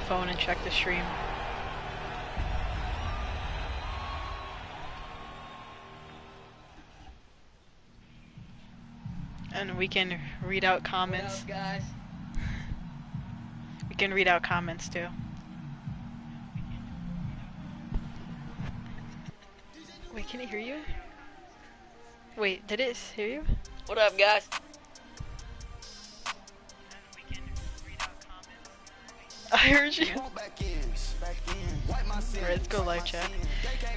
phone and check the stream. And we can read out comments. What up, guys? We can read out comments too. Wait, can it hear you? Wait, did it hear you? What up, guys? I heard you. Alright, let's go live chat.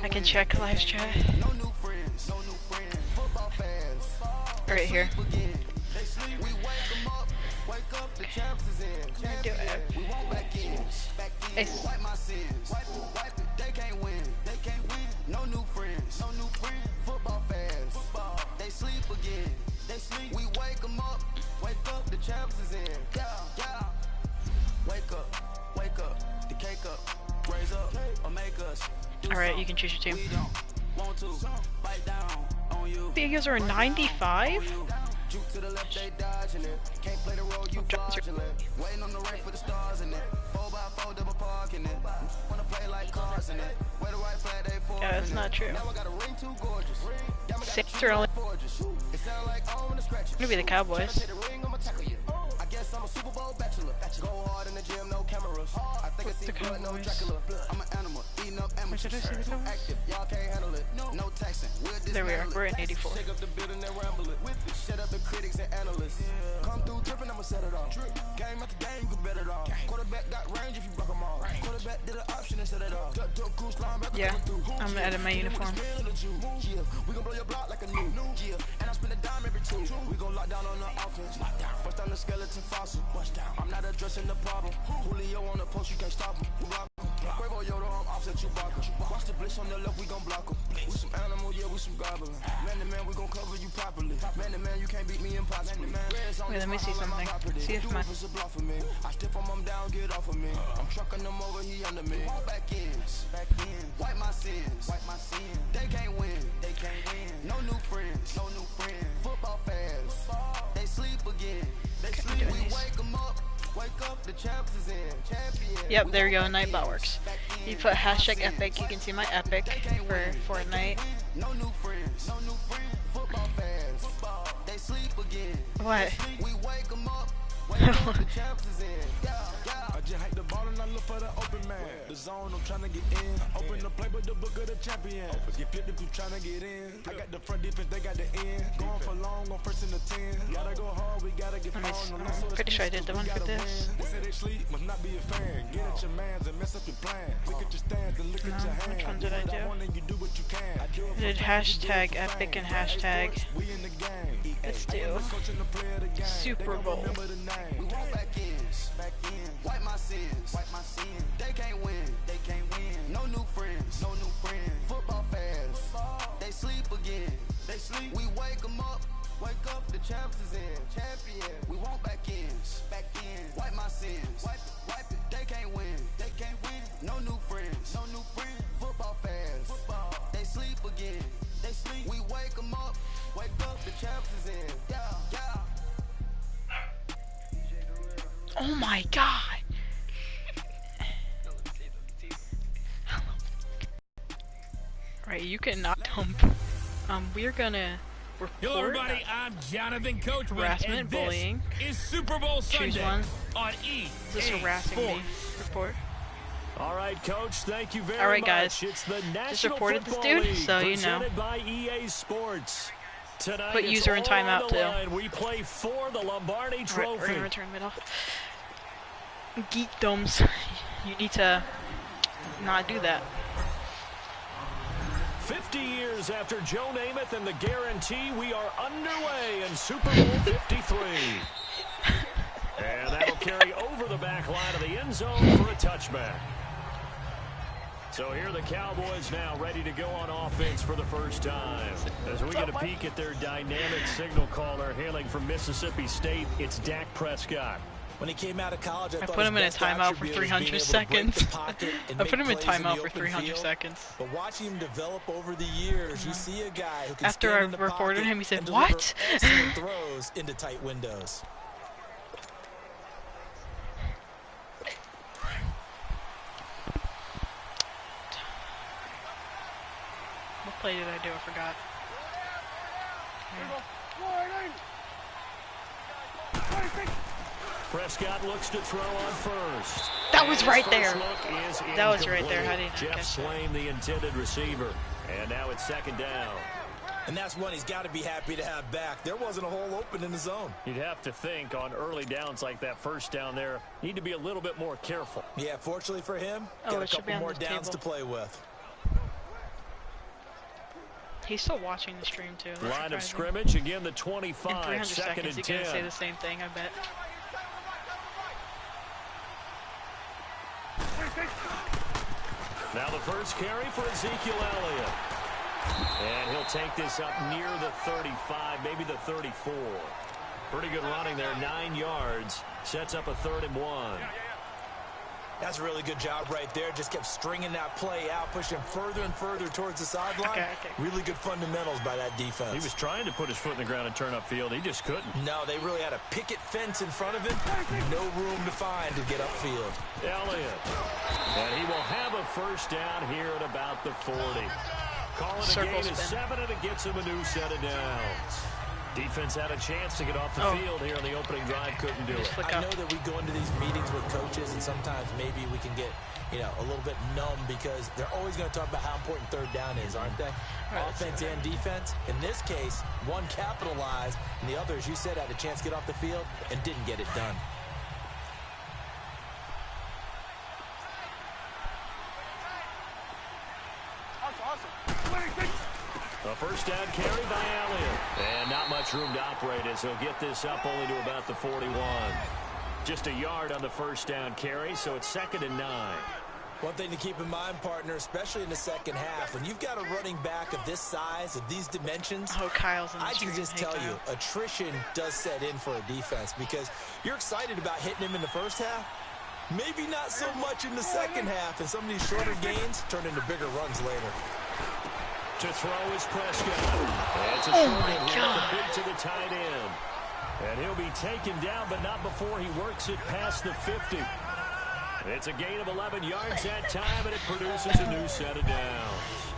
I can check live chat. Right here. Do it. Hey. No new friends, football fans. They sleep again. We wake them up, the champs is in. Yeah. Wake up, the cake up, raise up, or make us. Alright, you can choose your team. Want to bite down on you. Videos are 95? Juke to the left, they dodging it. Can't play the role, you fraudulent. Waiting on the right for the stars in it. 4x4 double parking it. Wanna play like cars in it. Where the right flag, they for. Yeah, that's not true. Now I got a ring too gorgeous. Saints are only gonna be the Cowboys. I guess I'm a Super Bowl bachelor. Go hard in the gym, no cameras. I think I see blood, no Dracula. I'm an animal, eating up amateurs. Too active, y'all can't handle it. No taxing. There we are. We're in 84. Shake up the building and ramble it. Shut up the critics and analysts. Come through dripping, I'ma set it off. Game after game, you can bet it all. Quarterback got range if you block them all. Quarterback did an option and set it off. Yeah, I'm gonna edit my uniform. We gon' blow your block like a new. And I spend a dime every two. We gon' lock down on the offense. Bust down the skeleton fossil. I'm not addressing the problem. Julio on the post, you can't stop him. Quavo Yoda, I'm offset Chewbacca. Watch the blitz on the left, we gon' block him. We some animal, yeah, we some goblin. Man to man, we gon' cover you properly. Man to man, you can't beat me impossibly. Wait, let me see something. See if my... I stiff him, I'm down, get off of me. I'm trucking them over, he under me. Back in, wipe my sins. They can't win. No new friends. Football fans. They sleep again. We wake them up. Wake up, the champs is in. Champion. Yep, there we go. Nightbot works. You put hashtag epic. You can see my epic for Fortnite. No new friends. Football fans. They sleep again. What? We wake them up. Wake up, the champs is in. I just hike the ball and I look for the open man. The zone, I'm trying to get in. Open the play, but the book of the champion. Get flipped if you trying to get in. I got the front defense, they got the end. Going for long, on first in the 10. Gotta go hard, we gotta get I'm pretty sure I did the one for this. They say they sleep, must not be a fan. Get at your mans and mess up your plan. Look at your stands and look at your hands. Which one did I do? You do what you can. I did hashtag epic and hashtag. Let's do Super Bowl. We want back in. Wipe my sins. They can't win. No new friends. Football fans. They sleep again. We wake them up. Wake up, the champs is in. Champion. We want back in. Wipe my sins. Wipe it. They can't win. No new friends. Football fans. They sleep again. We wake them up. Wake up, the champs is in. Yeah. Oh my god! Right, you cannot dump. We're gonna report. Hello everybody, I'm Jonathan Coachman, harassment, and this bullying. is Super Bowl Choose Sunday one. on EA Is this harassing me? Sports. Report. All right, Coach. Thank you very much. All right, guys. It's the Just National reported this Football dude, League, so you know. presented by EA Sports. Tonight, Put it's user in all timeout, on the too. line. We play for the Lombardi Alright, Trophy. we're gonna return middle. Geekdoms. You need to not do that. 50 years after Joe Namath and the guarantee, we are underway in Super Bowl 53. And that'll carry over the back line of the end zone for a touchback. So here are the Cowboys now ready to go on offense for the first time. As we get a peek at their dynamic signal caller hailing from Mississippi State, it's Dak Prescott. When he came out of college, I put him in a timeout for 300 seconds. I put him in timeout for 300 seconds. But watching him develop over the years, you see a guy who can After stand I in the reported pocket him, he said, and deliver "What?" excellent throws into tight windows. play did I do? I forgot. Prescott looks to throw on first. That was right there. That was right there. How did he not Jeff catch Swain, the intended receiver. And now it's second down. And that's one he's got to be happy to have back. There wasn't a hole open in the zone. You'd have to think on early downs like that first down there, need to be a little bit more careful. Yeah, fortunately for him, got a couple more downs to play with. He's still watching the stream too. That's Line of surprising. scrimmage, again the 25, In 300 second seconds, and he's 10. gonna say the same thing, I bet. Now the first carry for Ezekiel Elliott. And he'll take this up near the 35, maybe the 34. Pretty good running there, 9 yards. Sets up a 3rd and 1. That's a really good job right there. Just kept stringing that play out, pushing further and further towards the sideline. Okay. Really good fundamentals by that defense. He was trying to put his foot in the ground and turn upfield. He just couldn't. No, they really had a picket fence in front of him. No room to find to get upfield. Elliott. And he will have a first down here at about the 40. Calling a gain of 7, and it gets him a new set of downs. Defense had a chance to get off the field here in the opening drive, couldn't do it. I know that we go into these meetings with coaches, and sometimes maybe we can get, a little bit numb because they're always going to talk about how important third down is, aren't they? Offense and defense. In this case, one capitalized, and the other, as you said, had a chance to get off the field and didn't get it done. A first down carry by Elliott. And not much room to operate as he'll get this up only to about the 41. Just a yard on the first down carry, so it's 2nd and 9. One thing to keep in mind, partner, especially in the second half, when you've got a running back of this size, of these dimensions, Kyle's in the I can just tell you, attrition does set in for a defense because you're excited about hitting him in the first half. Maybe not so much in the second half, and some of these shorter gains turn into bigger runs later. To throw is Prescott. And it's a short one complete to the tight end. And he'll be taken down, but not before he works it past the 50. It's a gain of 11 yards that time, and it produces a new set of downs.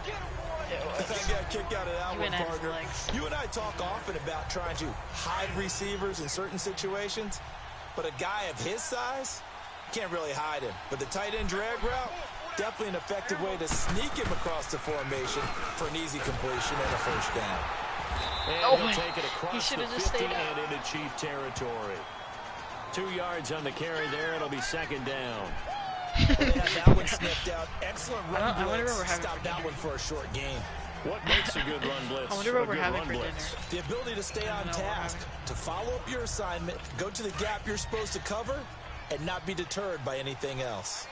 I got a kick out of that one, partner. You and I talk often about trying to hide receivers in certain situations, but a guy of his size can't really hide him. But the tight end drag route, definitely an effective way to sneak him across the formation for an easy completion and a first down. And he'll take it across the 50 and into Chief territory. 2 yards on the carry there. It'll be 2nd down. Well, they had that one sniffed out. Excellent run blitz. Stop that one for a short gain. What makes a good run blitz? I wonder what we're having for dinner. The ability to stay on task, to follow up your assignment, go to the gap you're supposed to cover, and not be deterred by anything else.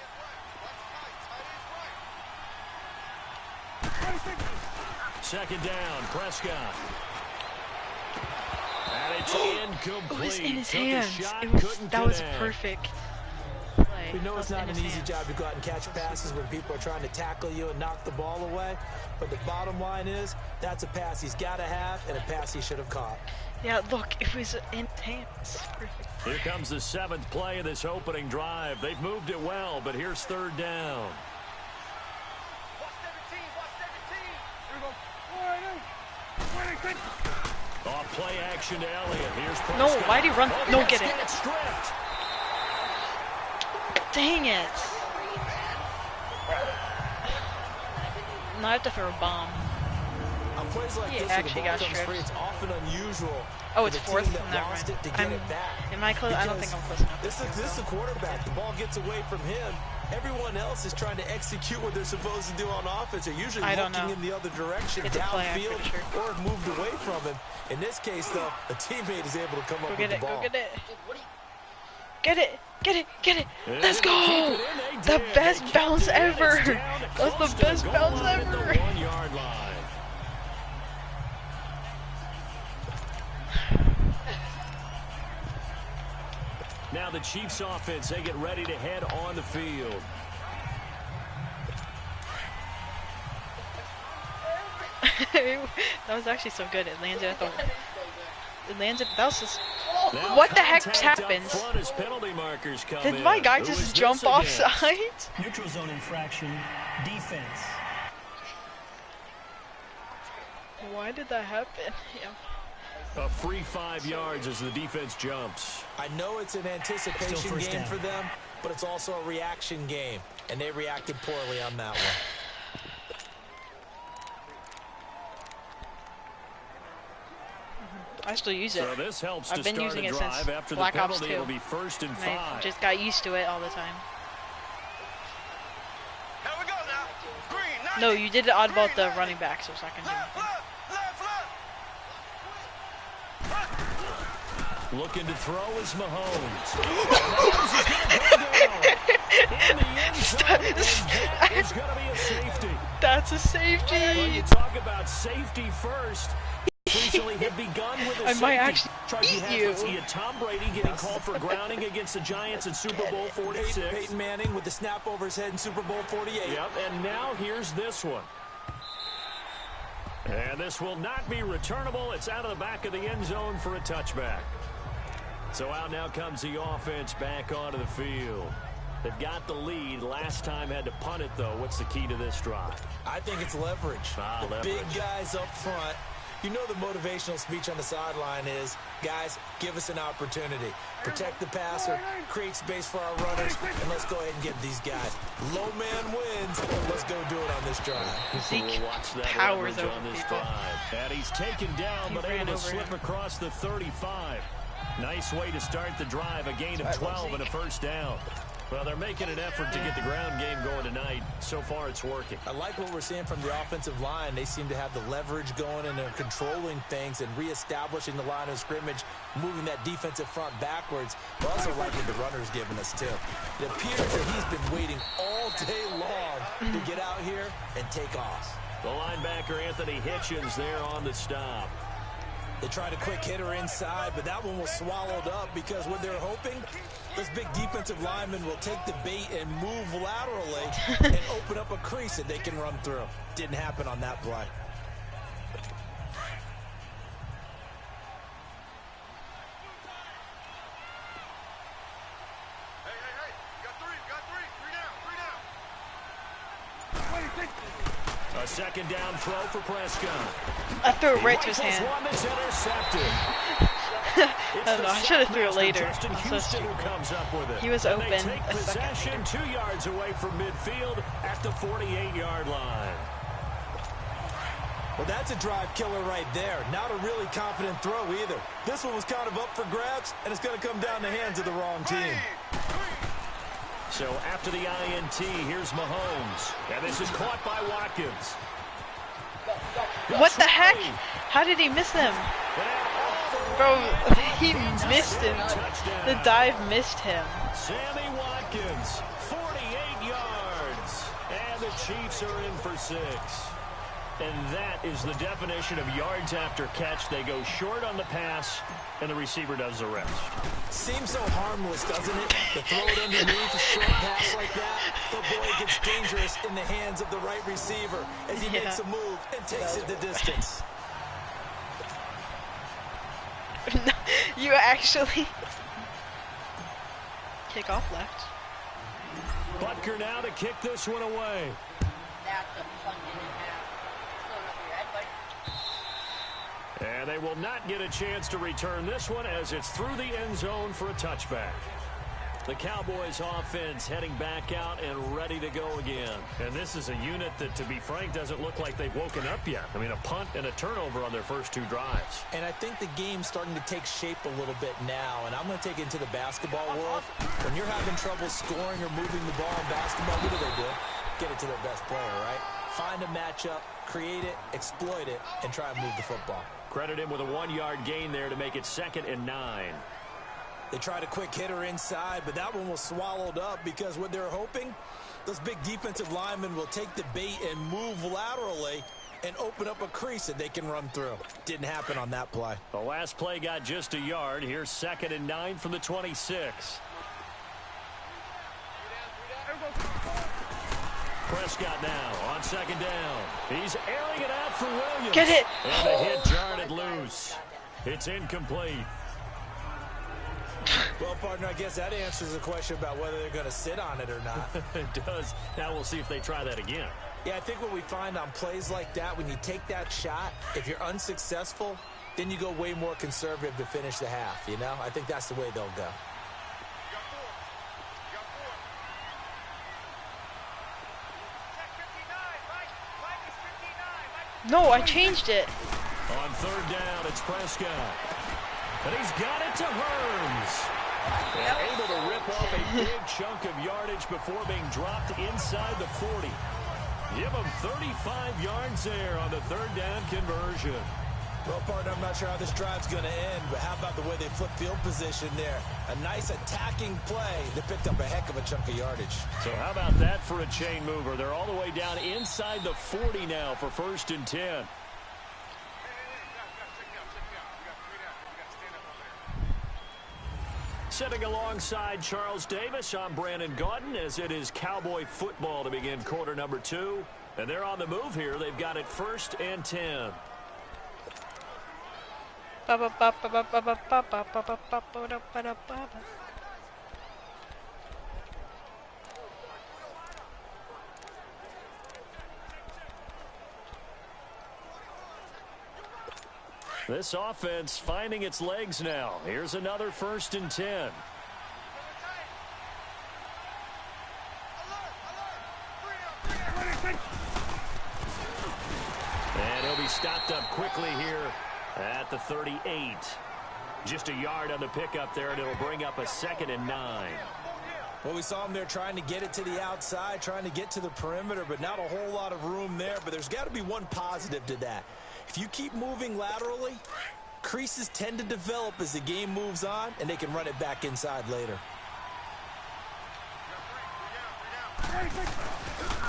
Second down, Prescott. And it's incomplete. It was in his Took hands. a shot, That was perfect. We know it's not an easy job to go out and catch passes when people are trying to tackle you and knock the ball away. But the bottom line is, that's a pass he's got to have and a pass he should have caught. Yeah, look, it was in his hands. Perfect. Here comes the 7th play of this opening drive. They've moved it well, but here's 3rd down. Off play action to Elliott. Here's Prescott. No, why'd he run? Oh, No, get it. Stripped. Dang it. Now I have to throw a bomb. On plays like this, actually got comes free, stripped. it's often unusual. Oh, it's for the 4th? team that Never lost mind. it to get it back. Am I close? I don't think I'm close enough. This is the quarterback. The ball gets away from him. Everyone else is trying to execute what they're supposed to do on offense. They're usually looking in the other direction, downfield, or have moved away from him. In this case, though, a teammate is able to come up with the ball. Go get it. Get it. Get it. Get it. Let's go. The best bounce ever. That's the best bounce ever. 1-yard line. Now the Chiefs offense, they get ready to head on the field. That was actually so good. It landed at the... It landed... That was just... What the heck just happened? Did my guy just jump off sides? Neutral zone infraction, defense. Why did that happen? Yeah. A free 5 yards as the defense jumps. I know it's an anticipation game for them, but it's also a reaction game, and they reacted poorly on that one. I still use it. So this helps I've been using it since after Black the Ops 2. It'll be 1st and 5. I just got used to it all the time. Here we go now. Green, No, you did it odd about the running back, so it's not gonna do anything. Looking to throw is Mahomes. That is going to be a safety. That's a safety. When you talk about safety first, recently had begun with a I safety. might actually eat you. He had Tom Brady getting called for grounding against the Giants in Super Bowl 46. Peyton Manning with the snap over his head in Super Bowl 48. Yep, and now here's this one. And this will not be returnable. It's out of the back of the end zone for a touchback. So out now comes the offense back onto the field. They've got the lead. Last time had to punt it, though. What's the key to this drive? I think it's leverage. Leverage. Big guys up front. You know the motivational speech on the sideline is, guys, give us an opportunity. Protect the passer, create space for our runners, and let's go ahead and get these guys. Low man wins. Let's go do it on this drive. Zeke We'll watch that powers leverage over on this people. drive. And he's taken down, but ran able to over slip him. across the 35. Nice way to start the drive. A gain of 12 and a first down. Well, they're making an effort to get the ground game going tonight. So far, it's working. I like what we're seeing from the offensive line. They seem to have the leverage going, and they're controlling things and reestablishing the line of scrimmage, moving that defensive front backwards. I also like what the runner's giving us, too. It appears that he's been waiting all day long to get out here and take off. The linebacker, Anthony Hitchens, there on the stop. They tried a quick hitter inside, but that one was swallowed up because what they're hoping, this big defensive lineman will take the bait and move laterally and open up a crease that they can run through. Didn't happen on that play. A second down throw for Prescott. I threw it right to his Rifles hand. one that's intercepted. I don't know, I should have threw it later. Justin I'm so Houston stupid. who comes up with it. He was And open they take a second possession 2 yards away from midfield at the 48-yard line. Well, that's a drive killer right there. Not a really confident throw either. This one was kind of up for grabs, and it's going to come down the hands of the wrong team. So after the INT, here's Mahomes. And this is caught by Watkins. What the heck? How did he miss him? Bro, he missed him. The dive missed him. Sammy Watkins, 48 yards. And the Chiefs are in for 6. And that is the definition of yards after catch. They go short on the pass, and the receiver does the rest. Seems so harmless, doesn't it? To throw it underneath a short pass like that, but boy, it gets dangerous in the hands of the right receiver as he makes a move and takes it the distance. You actually kick off left. Butker now to kick this one away. And they will not get a chance to return this one as it's through the end zone for a touchback. The Cowboys offense heading back out and ready to go again. And this is a unit that, to be frank, doesn't look like they've woken up yet. I mean, a punt and a turnover on their first 2 drives. And I think the game's starting to take shape a little bit now, and I'm going to take it into the basketball world. When you're having trouble scoring or moving the ball in basketball, what do? Get it to their best player, right? Find a matchup, create it, exploit it, and try and move the football. Credit him with a 1-yard gain there to make it 2nd and 9. They tried a quick hitter inside, but that one was swallowed up because what they're hoping, those big defensive linemen will take the bait and move laterally and open up a crease that they can run through. Didn't happen on that play. The last play got just a yard. Here's 2nd and 9 from the 26. Prescott now on 2nd down. He's airing it out for Williams. Get it! And the hit jarred it loose. It's incomplete. Well, partner, I guess that answers the question about whether they're going to sit on it or not. It does. Now we'll see if they try that again. Yeah, I think what we find on plays like that, when you take that shot, if you're unsuccessful, then you go way more conservative to finish the half, you know? I think that's the way they'll go. No, I changed it. On third down, it's Prescott. And he's got it to Hearns. And able to rip off a big chunk of yardage before being dropped inside the 40. Give him 35 yards there on the third down conversion. Well, partner, I'm not sure how this drive's going to end, but how about the way they flip field position there? A nice attacking play that picked up a heck of a chunk of yardage. So how about that for a chain mover? They're all the way down inside the 40 now for 1st and 10. Sitting alongside Charles Davis, I'm Brandon Gaudin, as it is Cowboy football to begin quarter number 2. And they're on the move here. They've got it 1st and 10. This offense finding its legs now. Here's another 1st and 10. And he'll be stopped up quickly here at the 38. Just a yard on the pickup there, and it'll bring up a 2nd and 9. Well, we saw him there trying to get it to the outside, trying to get to the perimeter, but not a whole lot of room there. But there's got to be one positive to that. If you keep moving laterally, creases tend to develop as the game moves on, and they can run it back inside later.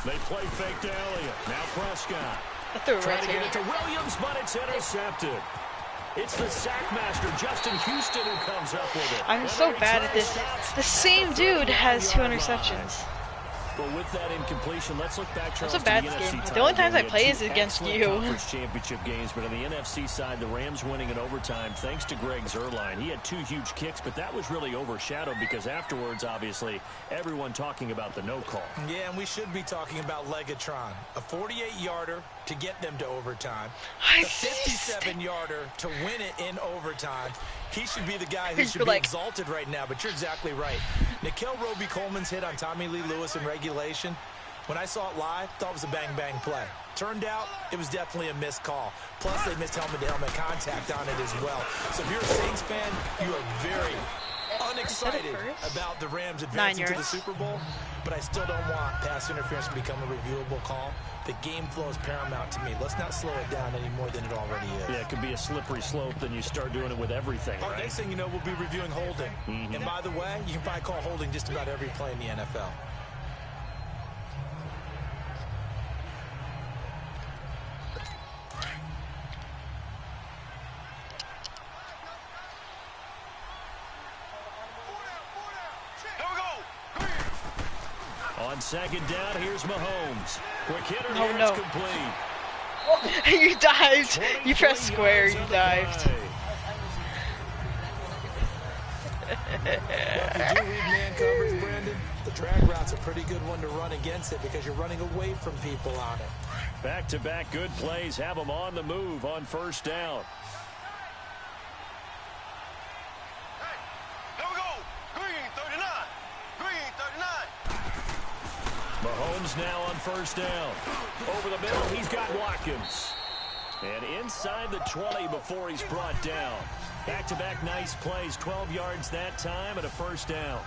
They play fake to Elliott. Now Prescott. Trying to get it to Williams, but it's intercepted. It's the sackmaster, Justin Houston, who comes up with it. I'm so bad at this. The same dude has 2 interceptions. But with that incompletion, let's look back, Charles, I'm so bad at this game. The only times I play is against you. Conference championship games, but on the NFC side, the Rams winning in overtime thanks to Greg Zuerlein. He had 2 huge kicks, but that was really overshadowed because afterwards, obviously, everyone talking about the no call. Yeah, and we should be talking about Legatron. A 48-yarder to get them to overtime. A 57-yarder to win it in overtime. He should be the guy who should be exalted right now, but you're exactly right. Nikel Roby-Coleman's hit on Tommy Lee Lewis in regulation, when I saw it live, thought it was a bang-bang play. Turned out, it was definitely a missed call. Plus, they missed helmet-to-helmet contact on it as well. So if you're a Saints fan, you are very unexcited about the Rams advancing to the Super Bowl, but I still don't want pass interference to become a reviewable call. The game flow is paramount to me. Let's not slow it down any more than it already is. Yeah, it could be a slippery slope, then you start doing it with everything, right? Next thing you know, we'll be reviewing holding. And by the way, you can probably call holding just about every play in the NFL. On 2nd down, here's Mahomes. Quick hitter here, it's complete. You dived. You pressed square, you dived. Well, if you do read man coverage, Brandon, the drag route's a pretty good one to run against it because you're running away from people on it. Back-to-back good plays have them on the move on 1st down. Mahomes now on 1st down. Over the middle, he's got Watkins. And inside the 20 before he's brought down. Back-to-back nice plays, 12 yards that time and a 1st down.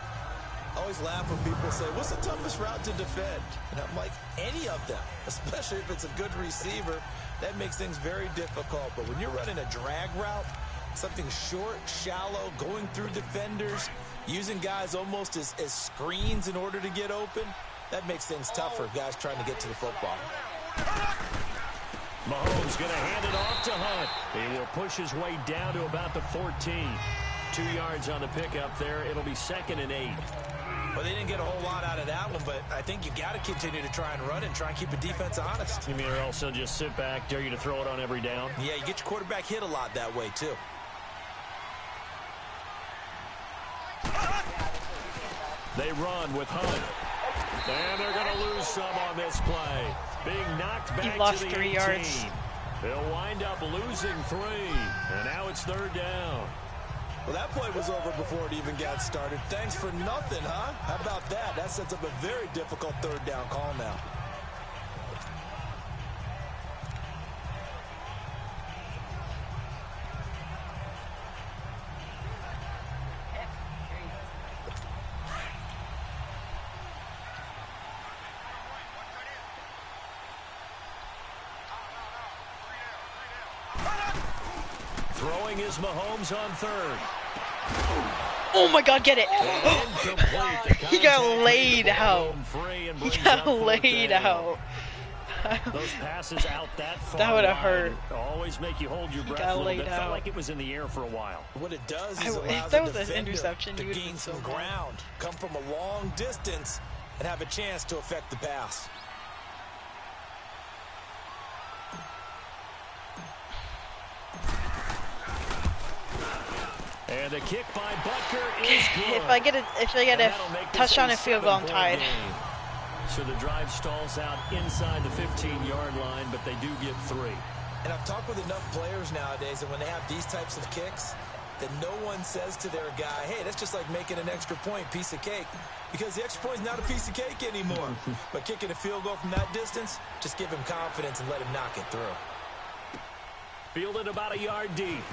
I always laugh when people say, what's the toughest route to defend? And I'm like, any of them, especially if it's a good receiver. That makes things very difficult. But when you're running a drag route, something short, shallow, going through defenders, using guys almost as screens in order to get open, that makes things tougher, guys trying to get to the football. Mahomes going to hand it off to Hunt. He will push his way down to about the 14. 2 yards on the pickup there. It'll be 2nd and 8. Well, they didn't get a whole lot out of that one, but I think you got to continue to try and run and try and keep the defense honest. You mean or else they'll just sit back, dare you to throw it on every down? Yeah, you get your quarterback hit a lot that way, too. They run with Hunt. And they're going to lose lose some on this play. Being knocked back he lost to the 3 yards. 18. They'll wind up losing 3, and now it's 3rd down. Well, that play was over before it even got started. Thanks for nothing, huh? How about that? That sets up a very difficult 3rd down call now. Throwing is Mahomes on 3rd. Oh my God, get it. He got laid out. He got laid out. Those passes out that far That would have hurt. Always make you hold your breath got a little laid bit. out. Felt like it was in the air for a while. What it does is If allows that the was an defender interception, to you would gain be so some mad. ground, come from a long distance, and have a chance to affect the pass. And the kick by Butker is good. If I get a touchdown and field goal, I'm tied. So the drive stalls out inside the 15-yard line, but they do get 3. And I've talked with enough players nowadays that when they have these types of kicks, that no one says to their guy, hey, that's just like making an extra point, piece of cake. Because the extra point is not a piece of cake anymore. But kicking a field goal from that distance, just give him confidence and let him knock it through. Fielded about a yard deep.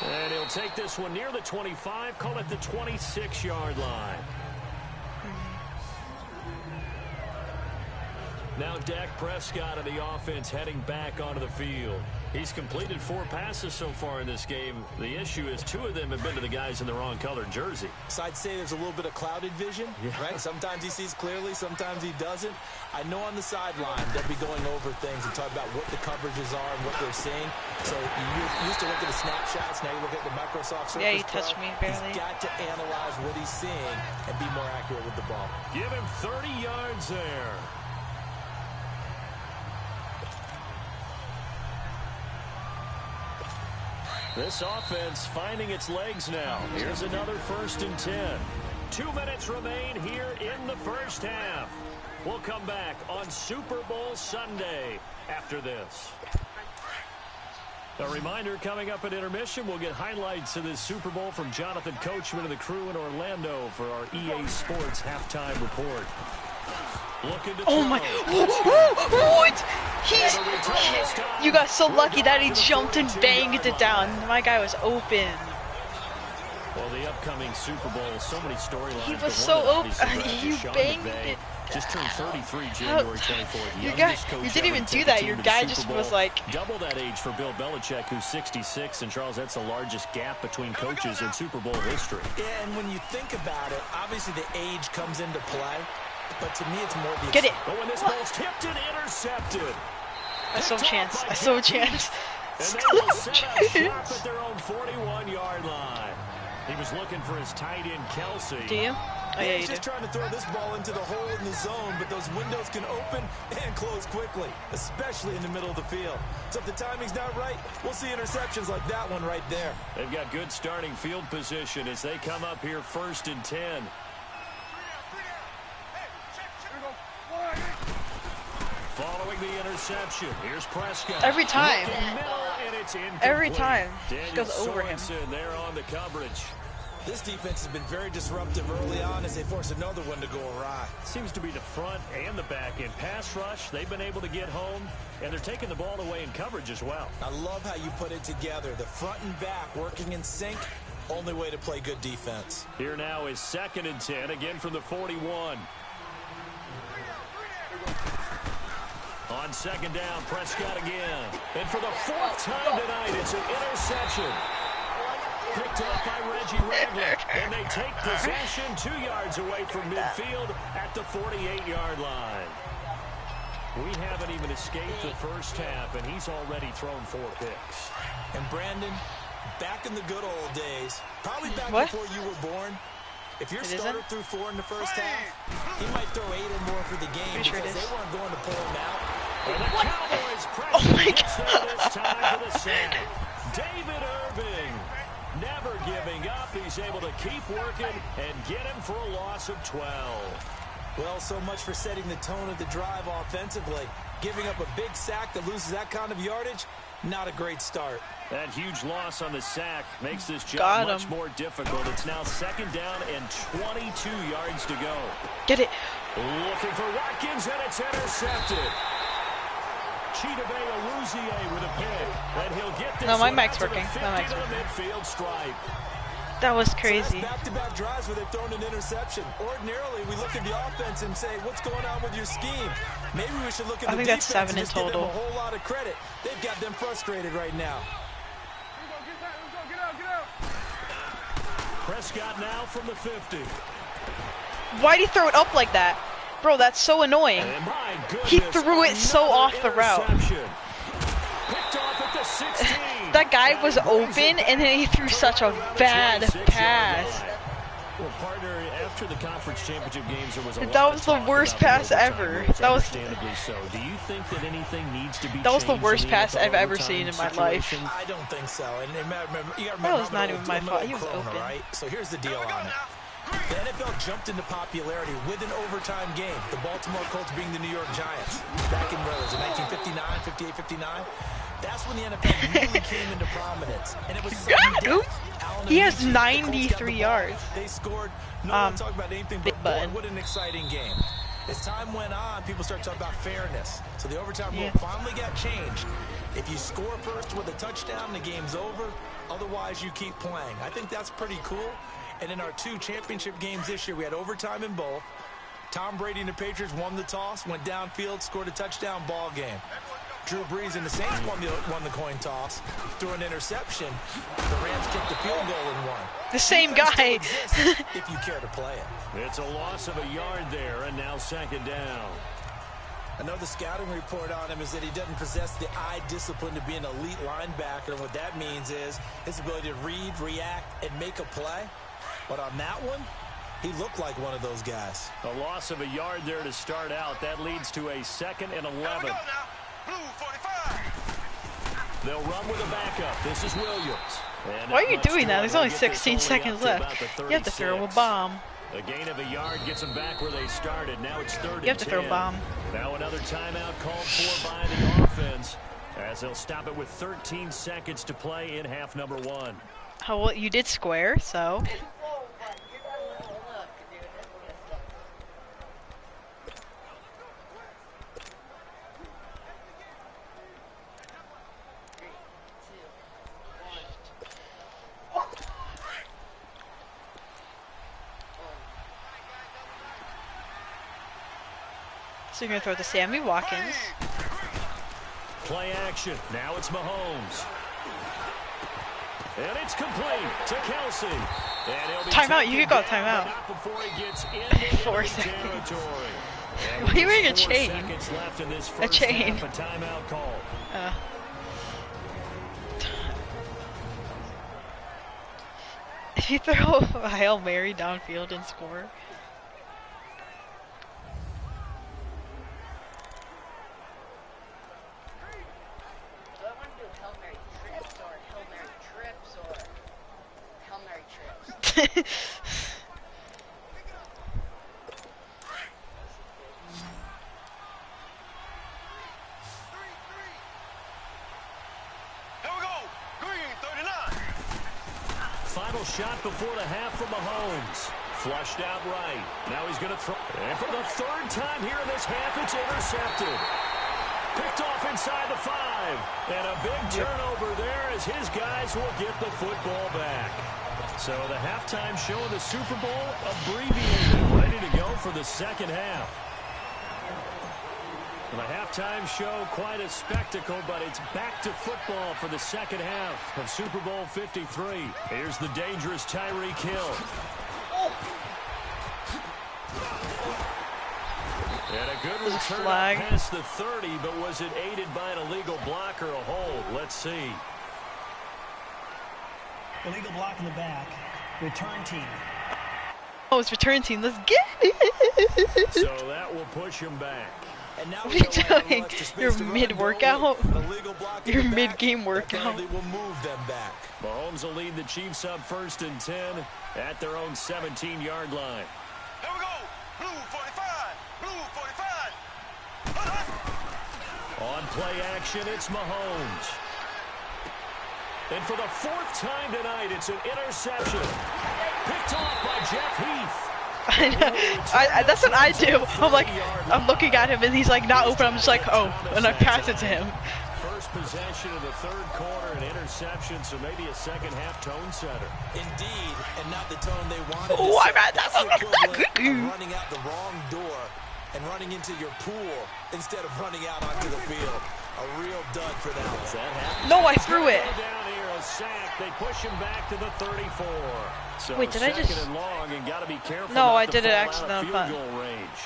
And he'll take this one near the 25, call it the 26-yard line. Now Dak Prescott of the offense heading back onto the field. He's completed 4 passes so far in this game. The issue is 2 of them have been to the guys in the wrong colored jersey. So I'd say there's a little bit of clouded vision, right? Sometimes he sees clearly, sometimes he doesn't. I know on the sideline they'll be going over things and talk about what the coverages are and what they're seeing. So you used to look at the snapshots, now you look at the Microsoft Surface Yeah, he Pro. touched me barely. He's got to analyze what he's seeing and be more accurate with the ball. Give him 30 yards there. This offense finding its legs now. Here's another 1st and 10. 2 minutes remain here in the first half. We'll come back on Super Bowl Sunday after this. A reminder, coming up at intermission, we'll get highlights of this Super Bowl from Jonathan Coachman and the crew in Orlando for our EA Sports halftime report. Oh my! What? You got so lucky that he jumped and banged it down. My guy was open. Well, the upcoming Super Bowl, so many storylines. He was so open. You banged it. Just turned 33 January 24th. You didn't even do that. Your guy just was like double that age for Bill Belichick, who's 66. And Charles, that's the largest gap between coaches in Super Bowl history. Yeah, and when you think about it, obviously the age comes into play. But to me, it's more the... Get it. But when this ball's tipped and intercepted. I saw a chance. I saw a chance. And they will set up shop at their own 41-yard line. He was looking for his tight end, Kelsey. Do you? Oh, yeah, he's just trying to throw this ball into the hole in the zone, but those windows can open and close quickly, especially in the middle of the field. So if the timing's not right, we'll see interceptions like that one right there. They've got good starting field position as they come up here 1st and 10. Following the interception, here's Prescott. Every time. Middle, every time. Daniel Goes over him. There on the coverage. This defense has been very disruptive early on as they force another one to go awry. Seems to be the front and the back end. Pass rush, they've been able to get home, and they're taking the ball away in coverage as well. I love how you put it together. The front and back working in sync. Only way to play good defense. Here now is 2nd and 10, again from the 41. On 2nd down, Prescott again. And for the 4th time tonight, it's an interception. Picked up by Reggie Ragland. And they take possession 2 yards away from midfield at the 48-yard line. We haven't even escaped the first half, and he's already thrown 4 picks. And Brandon, back in the good old days, probably back before you were born, if your starter threw 4 in the first half, he might throw 8 or more for the game because they weren't going to pull him out. And the Cowboys pressure gets there this time for the sack. David Irving, never giving up. He's able to keep working and get him for a loss of 12. Well, so much for setting the tone of the drive offensively. Giving up a big sack that loses that kind of yardage, not a great start. That huge loss on the sack makes this job much more difficult. It's now 2nd down and 22 yards to go. Get it. Looking for Watkins, and it's intercepted. Chidobe Awuzie with a pick, and he'll get this. No, my mic's working. My mic's working. Midfield stripe. That was crazy. So back-to-back drives where they've thrown an interception. Ordinarily, we look at the offense and say, what's going on with your scheme? Maybe we should look at the defense. I think that's 7 in total. Give them total. a whole lot of credit. They've got them frustrated right now. Prescott now from the 50. Why'd he throw it up like that? Bro, that's so annoying. He threw it so off the route. Picked off at the 16. That guy was open, and then he threw such a bad pass. Well, partner, after the conference championship games, there was a that was the worst pass ever. That was understandably so. Do you think that anything needs to be That was the changed worst in pass I've ever overtime seen in my life. situation? I don't think so. And remember, you gotta remember, That was not even my fault. He was Corona, open. right? So here's the deal on it. The NFL jumped into popularity with an overtime game. The Baltimore Colts being the New York Giants. Back in, what was it, 1959, 58, 59? That's when the NFL really came into prominence. And it was He has 93 yards. They scored. No one talked about anything but button. what an exciting game. As time went on, people started talking about fairness. So the overtime rule finally got changed. If you score first with a touchdown, the game's over. Otherwise, you keep playing. I think that's pretty cool. And in our 2 championship games this year, we had overtime in both. Tom Brady and the Patriots won the toss, went downfield, scored a touchdown, ball game. Drew Brees and the Saints won the coin toss, threw an interception. The Rams kicked the field goal and won. The same guy. If you care to play it. It's a loss of a yard there, and now 2nd down. Another scouting report on him is that he doesn't possess the eye discipline to be an elite linebacker. And what that means is his ability to read, react, and make a play. But on that one, he looked like one of those guys. A loss of a yard there to start out. That leads to a 2nd and 11. They'll run with a backup. This is Williams. Why are you doing that? There's only 16 seconds left. You have to throw a bomb. A gain of a yard gets them back where they started. Now it's 3rd and 10. You have to throw a bomb. Now another timeout called for by the offense, as they'll stop it with 13 seconds to play in half number 1. Oh, well, you did square, so. So you're going to throw it to Sammy Watkins. Play action. Now it's Mahomes. And it's complete to Kelsey. Timeout. You could go timeout. Not before he gets into 4 seconds. territory. Why are you wearing a chain? 4 seconds left in this A first chain. half, a timeout call. If you throw a Hail Mary downfield and score. Final shot before the half from Mahomes. Flushed out right. Now he's going to throw. And for the 3rd time here in this half, it's intercepted. Picked off inside the 5. And a big turnover there as his guys will get the football back. So the halftime show of the Super Bowl abbreviated, ready to go for the 2nd half. The halftime show, quite a spectacle, but it's back to football for the 2nd half of Super Bowl 53. Here's the dangerous Tyreek Hill. And a good return past the 30, but was it aided by an illegal block or a hold? Let's see. Illegal block in the back. Return team. Oh, it's return team. Let's get it. So that will push him back. And now What are you doing? You're mid-workout? You're mid-game workout. Will move them back. Mahomes will lead the Chiefs up 1st and 10 at their own 17-yard line. Here we go. Blue 45. On play action, it's Mahomes. And for the 4th time tonight, it's an interception. Picked off by Jeff Heath. I know. That's what I do. I'm like, I'm looking at him and he's like not open. I'm just like, oh, and I pass it to him. First possession of the 3rd quarter, an interception, so maybe a second half tone setter. Indeed, and not the tone they wanted. Oh, I'm at That's the equivalent of running out the wrong door and running into your pool instead of running out onto the field. A real dud for them. No, I threw it. Down here, a sack. They push him back to the 34. So wait, did I just? And long, and gotta be careful. No, not I to did it fall out of accidentally. field goal range.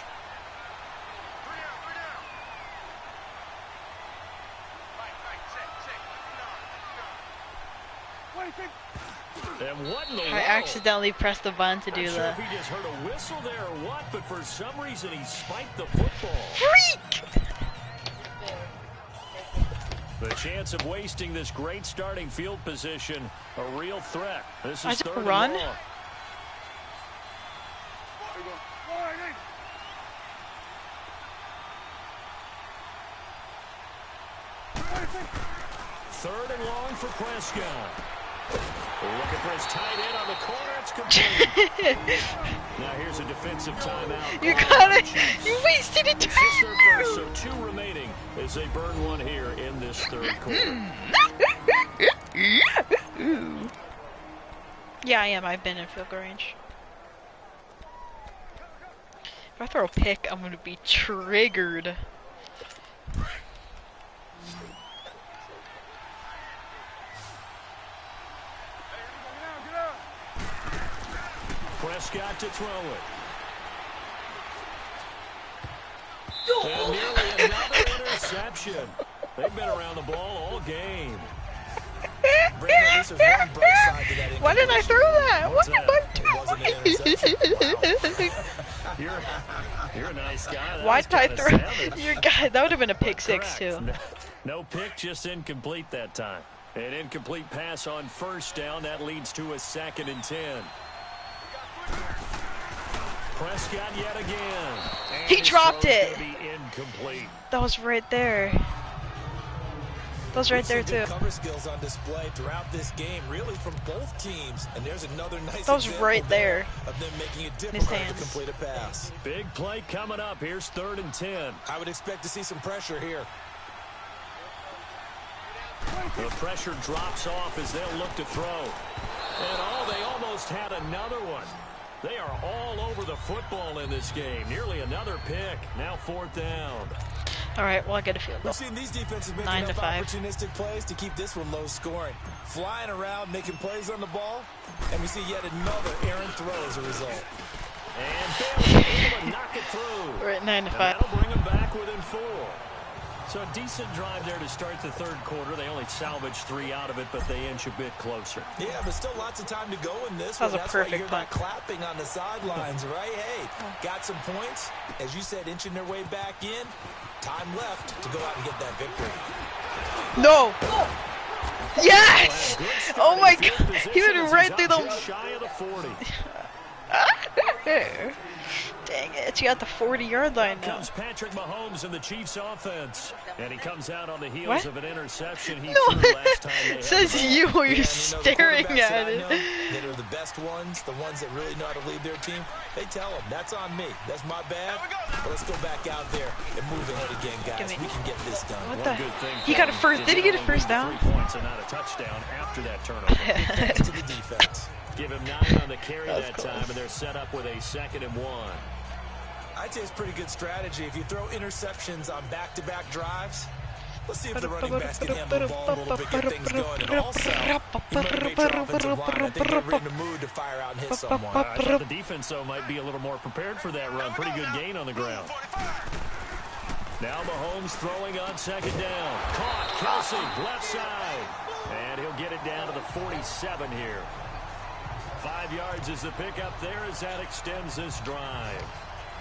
And what in the I accidentally pressed the button to do Not sure the. if he just heard a whistle there or what, but for some reason he spiked the football. Freak! The chance of wasting this great starting field position, a real threat. This I is just 3rd run? and long. Third and long for Prescott. Looking for his tight end on the corner. It's complete. Now here's a defensive timeout. You got it. You wasted it This is their first, too. so 2 remaining as they burn one here in this 3rd quarter. Yeah, I am. I've been in field goal range. If I throw a pick, I'm gonna be triggered. Prescott to throw it. And nearly another interception. They've been around the ball all game. Why didn't I throw that? What You're a nice guy. Why did I throw your guy? That would have been a pick six too. No pick, just incomplete that time. An incomplete pass on 1st down. That leads to a 2nd and 10. Prescott yet again. And He dropped it. Be incomplete. That was right there. That was right there too. Cover skills on display throughout this game, really from both teams. And there's another nice That was example right there. of them making it His difficult to hands. complete a pass. Big play coming up. Here's 3rd and 10. I would expect to see some pressure here. The pressure drops off as they'll look to throw. And they almost had another one. They are all over the football in this game. Nearly another pick. Now 4th down. All right, well I get a field goal. We've seen these defenses making 9 up to 5. opportunistic plays to keep this one low scoring. Flying around, making plays on the ball, and we see yet another errant throw as a result. And Bailey able to knock it through. We're at 9 to And 5. that'll bring them back within 4. So a decent drive there to start the 3rd quarter. They only salvaged 3 out of it, but they inch a bit closer. Yeah, but still lots of time to go in this That was one. a That's why perfect you're not clapping on the sidelines, right? Hey, got some points. As you said, inching their way back in. Time left to go out and get that victory. No! Yes! Oh my god! He went right through the... Just shy of the 40. Dang it, you got the 40-yard line now. Comes Patrick Mahomes in the Chiefs offense. And he comes out on the heels What? of an interception he No, threw last time they had says the ball. you while Yeah, you're and staring the quarterbacks at that I it. know that are the best ones, the ones that really know how to lead their team, they tell them, that's on me. That's my bad. But let's go back out there and move ahead again, guys. We can get this done. What One the? good thing He for got a him first. is Did he get a only first the down? 3 points and not a touchdown after that turnover. Thanks to the defense. Give him 9 on the carry That was that close. time, and they're set up with a 2nd and 1. I'd say it's pretty good strategy. If you throw interceptions on back-to-back drives, let's see if the running backs can handle the ball a little bit, get things going. And also, you motivate your offensive line. I think they're really in the mood to fire out and hit someone. I thought the defense, though, might be a little more prepared for that run. Pretty good gain on the ground. Now Mahomes throwing on 2nd down. Caught. Kelsey, left side. And he'll get it down to the 47 here. 5 yards is the pickup there as that extends this drive.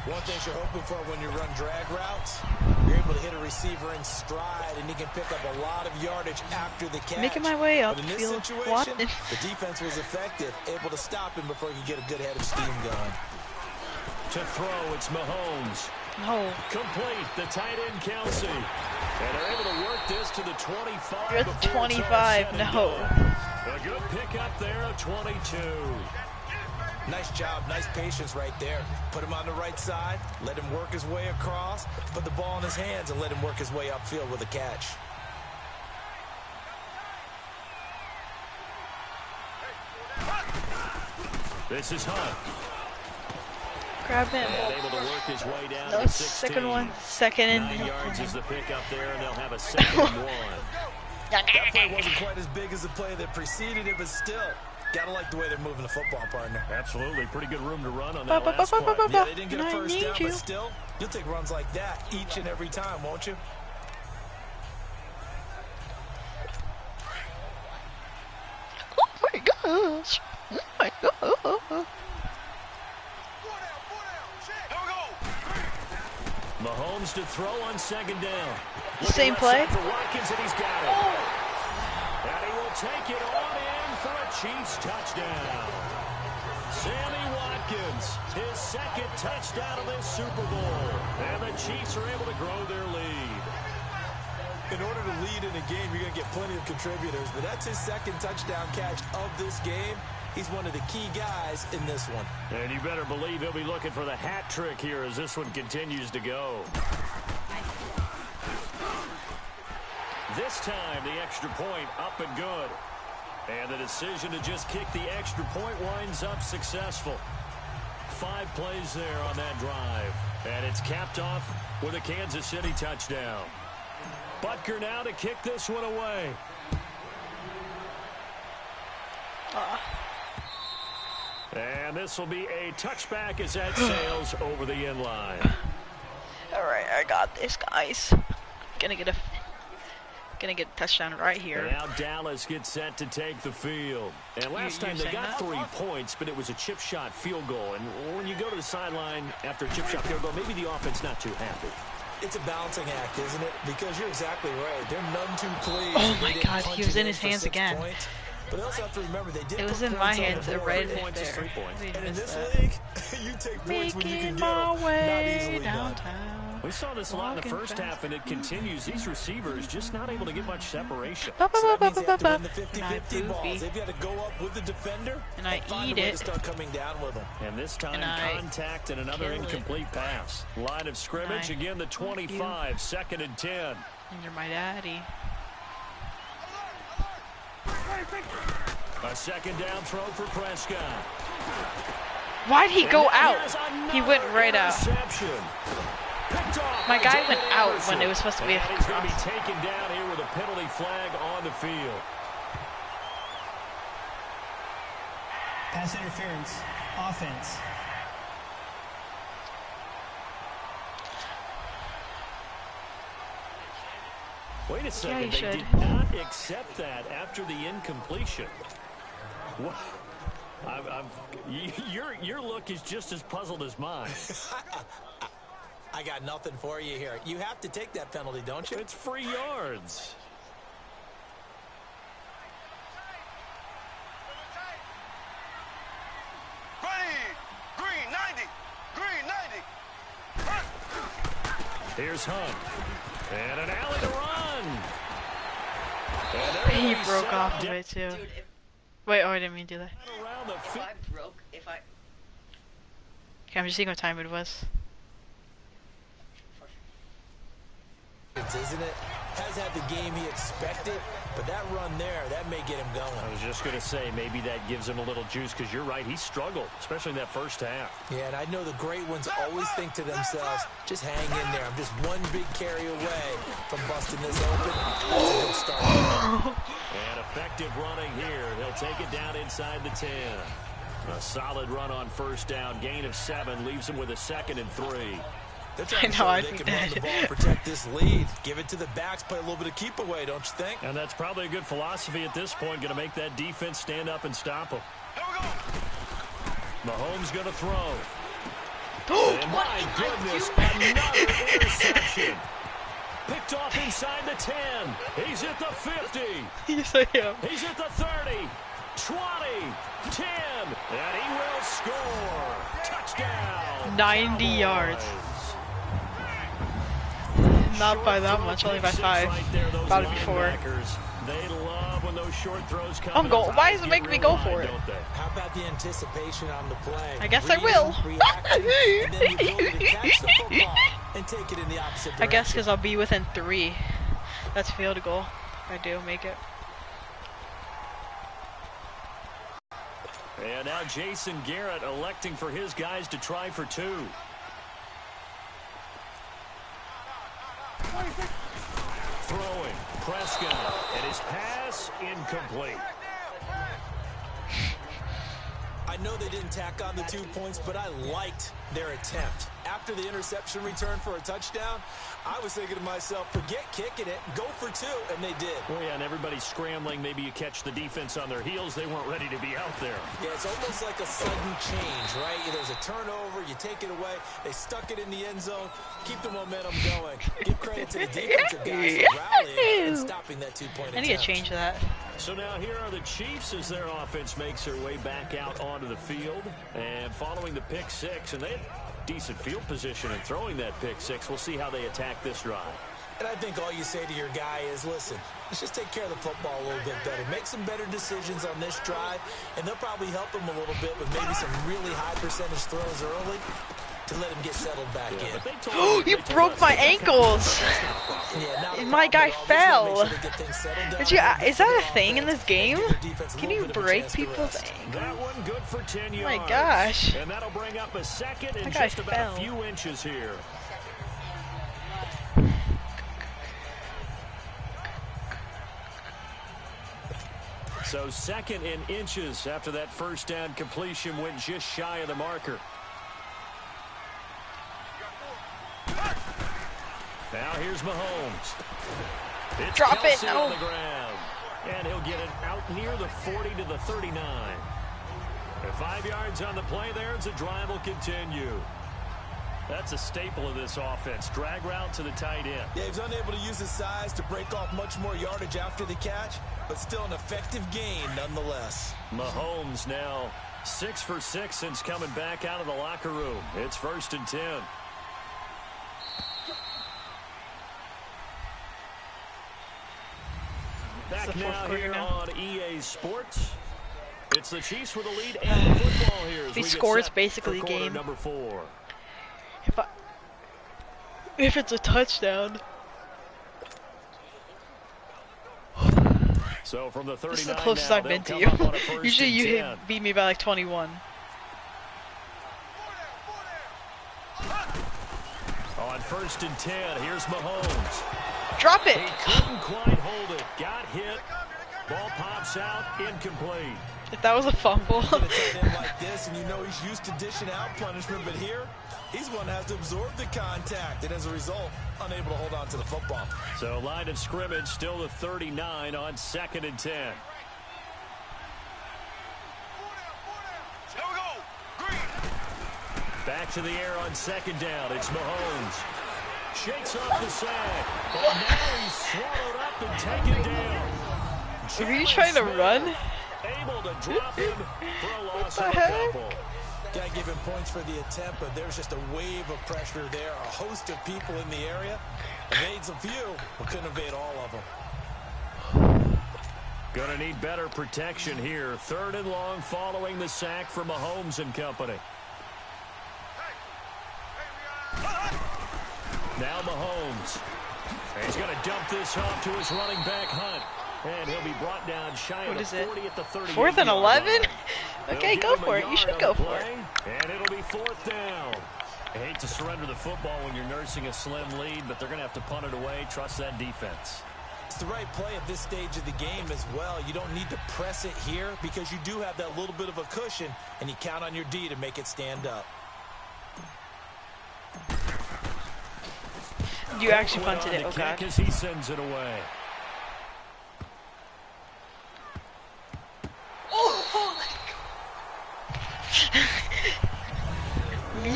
One thing you're hoping for when you run drag routes, you're able to hit a receiver in stride, and he can pick up a lot of yardage after the catch. Making my way up But in this field. situation, What? the defense was effective, able to stop him before he could get a good head of steam going. To throw, it's Mahomes. No. Complete, the tight end Kelsey. And they're able to work this to the 25. You're at the 25, no. A good pickup there of 22. Nice job, nice patience right there. Put him on the right side, let him work his way across, put the ball in his hands and let him work his way upfield with a catch. This is Hunt. Grab him. And able to work his way down No, to 16. second one. Second and 9 yards is the pickup there, and they'll have a second and 1. That play wasn't quite as big as the play that preceded it, but still, gotta like the way they're moving the football, partner. Absolutely, pretty good room to run on that last play. Yeah, they didn't get a first down, you. but still, you'll take runs like that each and every time, won't you? Oh my gosh. Oh my god. Mahomes to throw on second down. Same play. For Watkins, and he's got it. And he will take it on in for a Chiefs touchdown. Sammy Watkins, his second touchdown of this Super Bowl. And the Chiefs are able to grow their lead. In order to lead in a game, you're going to get plenty of contributors, but that's his second touchdown catch of this game. He's one of the key guys in this one. And you better believe he'll be looking for the hat trick here as this one continues to go. This time, the extra point up and good. And the decision to just kick the extra point winds up successful. 5 plays there on that drive. And it's capped off with a Kansas City touchdown. Butker now to kick this one away. And this will be a touchback as that sails over the end line. Alright, I got this, guys. Gonna get a touchdown right here. And now Dallas gets set to take the field. And last time they got 3 points, but it was a chip shot field goal. And when you go to the sideline after a chip shot field goal, maybe the offense not too happy. It's a balancing act, isn't it? Because you're exactly right. They're none too pleased. Oh my god, he was in his hands again. Points. But also have to remember they did. It was in my hands, right there. And in this league, you take points when you can get them. Not easily done. We saw this a lot in the first half, and it continues. These receivers just not able to get much separation. So that means they have to win the 50-50 balls. They've got to go up with the defender and I find eat a way it. to start coming down with them. And this time, contact and another incomplete pass. Line of scrimmage, again the 25, second and 10. And you're my daddy. A second down throw for Prescott. Why'd he go out? He went right out. My guy went out when it was supposed to be a cross. He's going to be taken down here with a penalty flag on the field. Pass interference. Offense. Wait a second, Yeah, they did not accept that after the incompletion. What? Your look is just as puzzled as mine. I got nothing for you here. You have to take that penalty, don't you? It's free yards. Green 90. Here's Hunt. And an alley to run. He broke off of it too. Wait, oh, I didn't mean to do that. Okay, I'm just seeing what time it was. Isn't it? Has had the game he expected, but that run there, that may get him going. I was just going to say, maybe that gives him a little juice, because you're right, he struggled, especially in that first half. Yeah, and I know the great ones always think to themselves, just hang in there. I'm just one big carry away from busting this open. That's a good start. And effective running here. He'll take it down inside the 10. A solid run on first down. Gain of 7 leaves him with a 2nd and 3. They're trying to show they can run the ball and protect this lead. Give it to the backs, play a little bit of keep away, don't you think? And that's probably a good philosophy at this point, going to make that defense stand up and stop him. Mahomes going to throw. And my goodness, another interception. Picked off inside the 10. He's at the 50. Yes, I am. He's at the 30. 20. 10. And he will score. Touchdown. 90 yards. Not by that much, only by 5. About it before. They love when those short throws come. I'm going. Why is it making me go for it? How about the anticipation on the play? I guess I will. And then the ability to catch the football and take it in the opposite direction. I guess because I'll be within 3. That's field goal. If I do make it. And now Jason Garrett electing for his guys to try for 2. Throwing, Prescott, and his pass incomplete. I know they didn't tack on the 2 points, but I liked their attempt. After the interception return for a touchdown, I was thinking to myself, forget kicking it, go for 2, and they did. Well, yeah, and everybody's scrambling. Maybe you catch the defense on their heels. They weren't ready to be out there. Yeah, it's almost like a sudden change, right? There's a turnover, you take it away, they stuck it in the end zone, keep the momentum going. Give credit to the defensive guys for rallying and stopping that 2-point attempt. I need to change that. So now here are the Chiefs as their offense makes their way back out onto the field. And following the pick 6, and they had decent field position in throwing that pick 6. We'll see how they attack this drive. And I think all you say to your guy is, listen, let's just take care of the football a little bit better. Make some better decisions on this drive, and they'll probably help him a little bit with maybe some really high percentage throws early to let him get settled back in. You broke my ankles. My guy fell. Is that a thing in this game? Can you break people's ankles? That one good for 10 yards. My gosh. And that'll bring up a second and That guy just about fell. a few inches here. So second in inches after that first down completion went just shy of the marker. Now here's Mahomes. It's Drop it. Kelsey on the ground. And he'll get it out near the 40 to the 39. And 5 yards on the play there as the drive will continue. That's a staple of this offense. Drag route to the tight end. Yeah, he's unable to use his size to break off much more yardage after the catch, but still an effective gain nonetheless. Mahomes now 6 for 6 since coming back out of the locker room. It's 1st and 10. Back now here on EA Sports. It's the Chiefs with the lead and the football here. If he scores, basically game. Number 4. If it's a touchdown. So from the 39 This is the closest now, I've been to they'll you. come up on a 1st Usually you and 10. beat me by like 21. On 1st and 10, here's Mahomes. Drop it! He couldn't quite hold it. Got hit. Ball pops out. Incomplete. If that was a fumble. Get a tight end like this, and you know he's used to dishing out punishment, but here, he's one that has to absorb the contact, and as a result, unable to hold on to the football. So line of scrimmage still the 39 on 2nd and 10. Back to the air on 2nd down. It's Mahomes. Shakes off the sack. But now he's swallowed up and taken down. Are you trying to run? Able to drop him for a loss of a heck? couple. Gotta give him points for the attempt, but there's just a wave of pressure there. A host of people in the area. Evades a few, but couldn't evade all of them. Gonna need better protection here. 3rd and long following the sack from Mahomes and company. Now Mahomes. He's going to dump this off to his running back, Hunt. And he'll be brought down shy of the 40 at the 30. 4th and 11? Okay, go for it. You should go for it. And it'll be 4th down. I hate to surrender the football when you're nursing a slim lead, but they're going to have to punt it away. Trust that defense. It's the right play at this stage of the game as well. You don't need to press it here because you do have that little bit of a cushion, and you count on your D to make it stand up. You actually punted it, oh god. As he sends it away.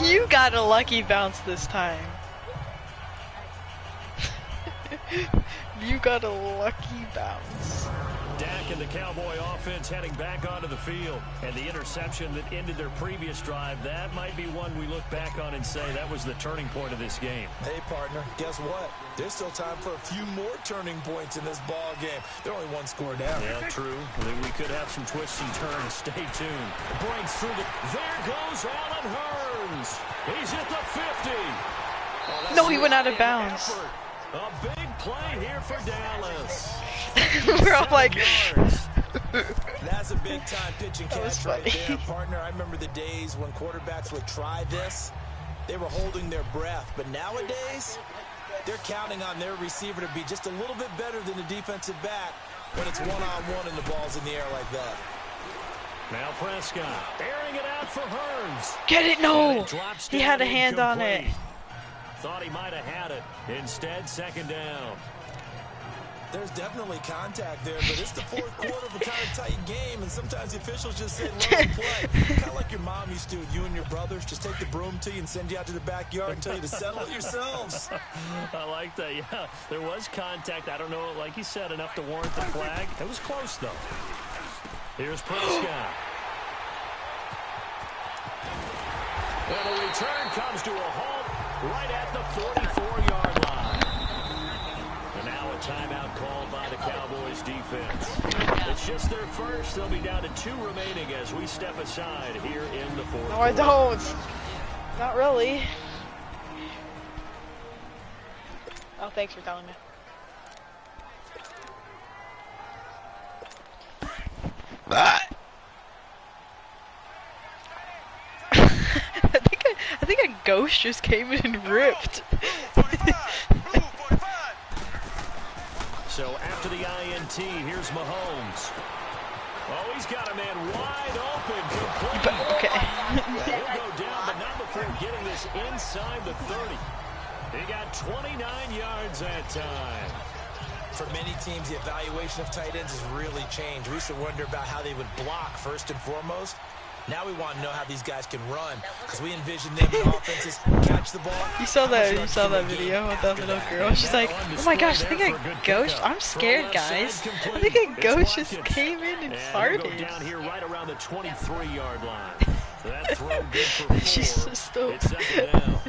You got a lucky bounce this time. You got a lucky bounce. Dak and the Cowboy offense heading back onto the field. And the interception that ended their previous drive, that might be one we look back on and say that was the turning point of this game. Hey, partner, guess what? There's still time for a few more turning points in this ball game. They're only one score down. Yeah, true. We could have some twists and turns. Stay tuned. Breaks through the... There goes Allen Hurns. He's at the 50. Oh, no, he went out of bounds. Effort. A big play here for Dallas. We're all like... That's a big-time pitch and catch right there, partner. I remember the days when quarterbacks would try this. They were holding their breath. But nowadays, they're counting on their receiver to be just a little bit better than the defensive back when it's one-on-one and the ball's in the air like that. Now Prescott airing it out for Hurns. Get it? No! He had a hand on it. Thought he might have had it. Instead, second down. There's definitely contact there, but it's the fourth quarter of a kind of tight game, and sometimes the officials just say, let him play. Kind of like your mom used to with you and your brothers. Just take the broom to you and send you out to the backyard and tell you to settle it yourselves. I like that, yeah. There was contact. I don't know, like you said, enough to warrant the flag. It was close, though. Here's Prescott. And the return comes to a halt right at the 44-yard line. And now a timeout called by the Cowboys defense. It's just their first. They'll be down to 2 remaining as we step aside here in the fourth. No, I don't. Not really. Oh, thanks for telling me. I think a ghost just came in and ripped. So after the INT, here's Mahomes. Oh, he's got a man wide open. Okay. He'll go down, but not before getting this inside the 30. He got 29 yards that time. For many teams, the evaluation of tight ends has really changed. We used to wonder about how they would block first and foremost. Now we want to know how these guys can run, because we envision them in offenses catch the ball. You saw that video of that little girl. She's like, oh my gosh, I think a ghost. I'm scared, guys. I think a ghost just came in and farted. Down here right around the 23-yard line. That throw good for 4. She's so stupid. It's second down.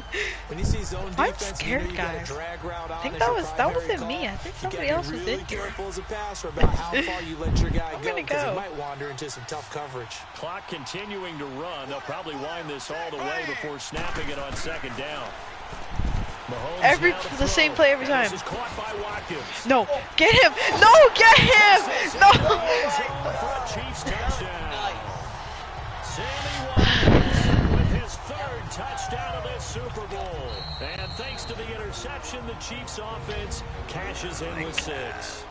When you see zone I'm defense, scared, you know guys. I think that wasn't me. I think somebody else was in here. Careful as a passer about how far you let your guy go, because he might wander into some tough coverage. Clock continuing to run. They'll probably wind this all the way before snapping it on second down. The same play every time. No, get him! No, get him! No! Chiefs touchdown. Sammy Watkins with his 3rd touchdown of this Super Bowl. And thanks to the interception, the Chiefs offense cashes in with 6.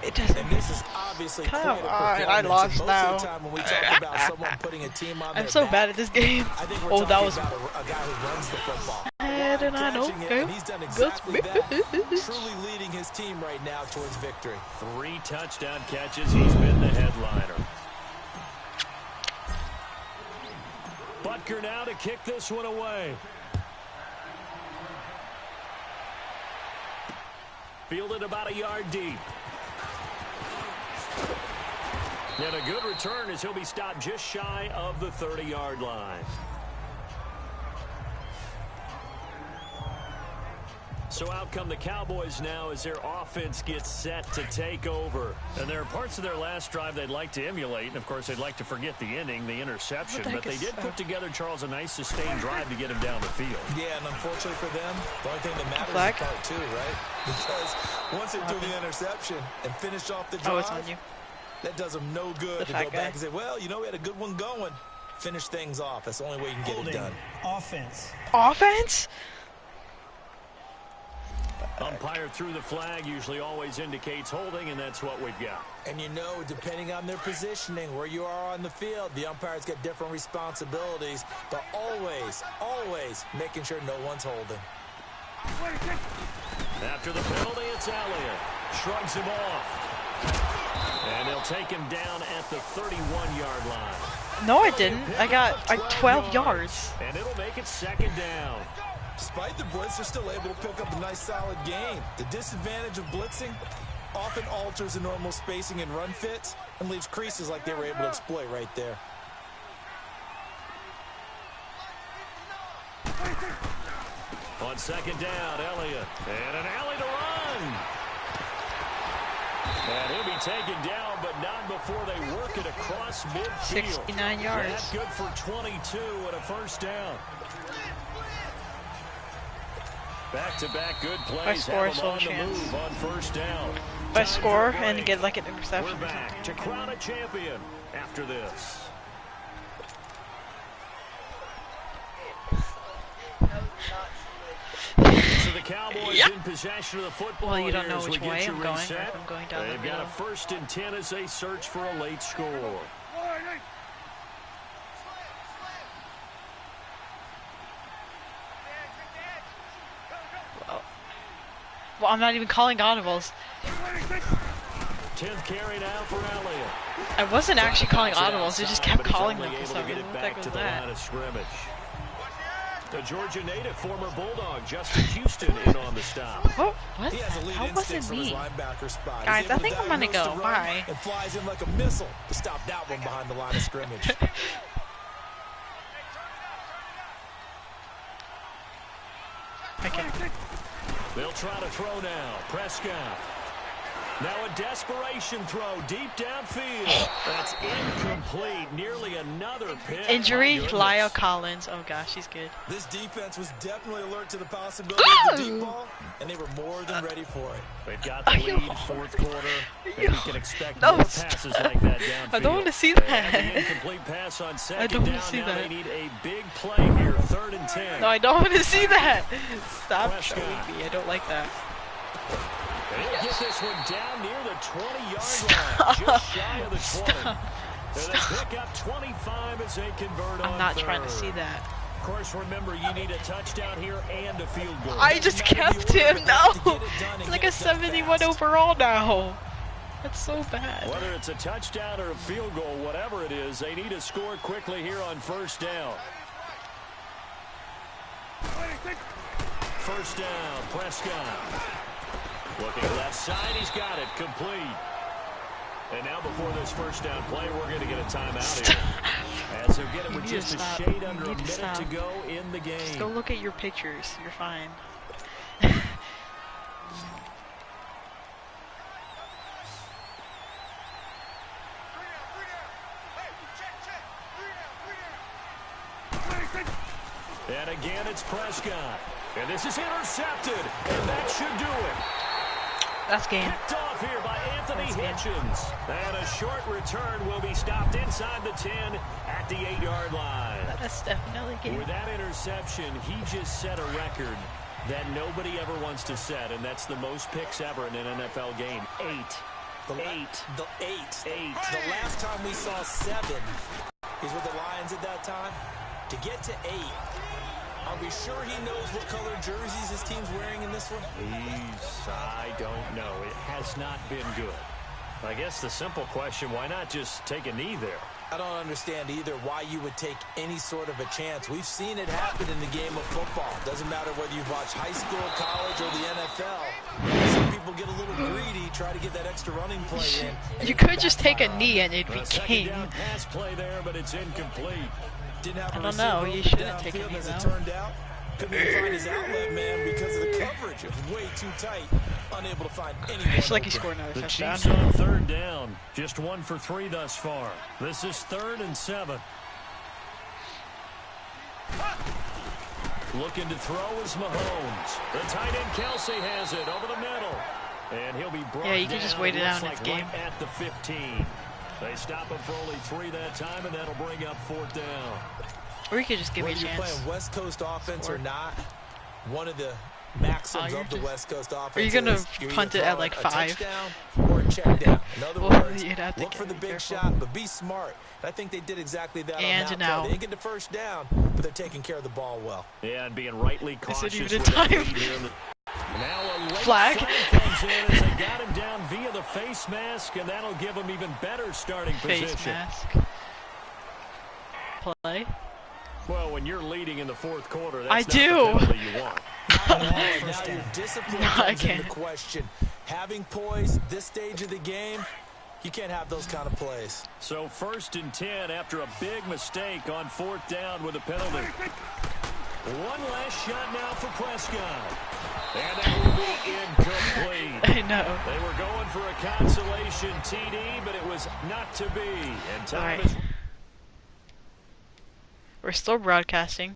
It doesn't. And this is obviously Come on, I lost now. Most of the time when we talk about someone putting a team on I'm so bad at this game. I think we're that was about a guy who runs the football. And I know. And he's done exactly that. Truly leading his team right now towards victory. 3 touchdown catches. He's been the headliner. Butker now to kick this one away. Fielded about a yard deep. And a good return as he'll be stopped just shy of the 30-yard line. So out come the Cowboys now as their offense gets set to take over. And there are parts of their last drive they'd like to emulate. And, of course, they'd like to forget the ending, the interception. But they did put together, Charles, a nice sustained drive to get him down the field. Yeah, and unfortunately for them, the only thing that matters is part 2, right? Because once they do the interception and finish off the drive, that does them no good to go back and say, well, you know, we had a good one going. Finish things off. That's the only way you can get it done. Offense. Offense? Umpire through the flag usually always indicates holding, and that's what we've got. And you know, depending on their positioning, where you are on the field, the umpires get different responsibilities, but always, always making sure no one's holding. After the penalty, it's Elliott. Shrugs him off. And they'll take him down at the 31-yard line. No, I didn't. I got 12 yards. And it'll make it second down. Despite the blitz, they're still able to pick up a nice, solid gain. The disadvantage of blitzing, often alters the normal spacing and run fits and leaves creases like they were able to exploit right there. On second down, Elliott. And an alley to run. And he'll be taken down, but not before they work it across midfield. 69 yards. That's good for 22 and a first down. Back-to-back good plays. Score, have them on the move on first down. If I score and get like an interception. We're back to crown a champion after this. So the Cowboys in possession of the football. Well, you don't know as which we way get I'm you going. reset. If I'm going down They've the got middle. a 1st and 10 as they search for a late score. Well, I'm not even calling audibles. 10th carry now for Elliott. I wasn't actually calling audibles. I just kept But he's calling only them for able some to get reason. it What the heck back was to the that? line of scrimmage. The Georgia native, former Bulldog, Justin Houston, in on the stop. What was He has that? a lead That instinct wasn't from his me. linebacker spot. Guys, He's I able think to I'm gonna diagnose go. the run Bye. and flies in like a missile to stop that one behind the line of scrimmage. Okay. They'll try to throw now. Prescott. Now a desperation throw deep downfield. That's incomplete. Nearly another pick. Injury, My goodness. Lyle Collins. Oh gosh, he's good. This defense was definitely alert to the possibility of the deep ball, and they were more than ready for it. They've got the lead, fourth quarter. Maybe we can expect No, more passes like that downfield. I don't want to see And the that. incomplete pass on second I don't down. want to see Now that. they need a big play here, 3rd and 10. No, I don't want to see that. Stop Prescott. showing me. I don't like that. They'll get this one down near the 20-yard line, just shy of the 20. And they pick up 25 as they convert on I'm not third. trying to see that. Of course, remember, you need a touchdown here and a field goal. I just kept him. No, it's like a 71 overall now. That's so bad. Whether it's a touchdown or a field goal, whatever it is, they need to score quickly here on first down. First down, Prescott. Looking left side, he's got it, complete. And now before this first down play, we're going to get a timeout here. As they'll get it with just a shade under a minute to go in the game. Just go look at your pictures. You're fine. And again, it's Prescott. And this is intercepted. And that should do it. That's game. Picked off here by Anthony Hitchens. And a short return will be stopped inside the 10 at the 8-yard line. That's definitely game. With that interception, he just set a record that nobody ever wants to set, and that's the most picks ever in an NFL game. 8. The last time we saw 7 is with the Lions at that time. To get to 8, are we sure he knows what color jerseys his team's wearing in this one? I don't know. It has not been good. I guess the simple question, why not just take a knee there? I don't understand either why you would take any sort of a chance. We've seen it happen in the game of football. Doesn't matter whether you've watched high school, college, or the NFL. Some people get a little greedy, try to get that extra running play in. You could just take a knee and it'd be Second game. down pass play there, but it's incomplete. Didn't have I a don't know. receiver You open shouldn't take a downfield knee, as it though. turned out. Couldn't even find his outlet man because of the coverage. It was way too tight. Unable to find anyone. It's like he open. scored another The touchdown. Chiefs on 3rd down. Just 1 for 3 thus far. This is 3rd and 7. Looking to throw is Mahomes. The tight end Kelsey has it over the middle. And he'll be brought Yeah, you can just down, wait it looks out in its like game. right at the 15. They stop him for only 3 that time, and that'll bring up 4th down. Or you could just give me a Whether you're chance. playing West Coast offense or Or- not, one of the maxims you're of the just- West Coast offense Are you gonna is you're punt either it at, throwing like, a 5? touchdown or a check down. In other Well, words, you'd have to look for the be big careful. shot, but be smart. And I think they did exactly that And on that now. play. They didn't get the first down, but they're taking care of the ball well. Yeah, and being rightly Is cautious. it even with that time? lead here in the- Now a late Flag. comes in as they got him down via the face mask, and that'll give him even better starting Face position. mask. Play. Well, when you're leading in the 4th quarter, that's I not do. the penalty you want. Not Now your discipline comes into question. Having poise this stage of the game, you can't have those kind of plays. So 1st and 10 after a big mistake on 4th down with a penalty. One last shot now for Prescott. And that will be incomplete. I know. They were going for a consolation TD, but it was not to be. And time is... We're still broadcasting.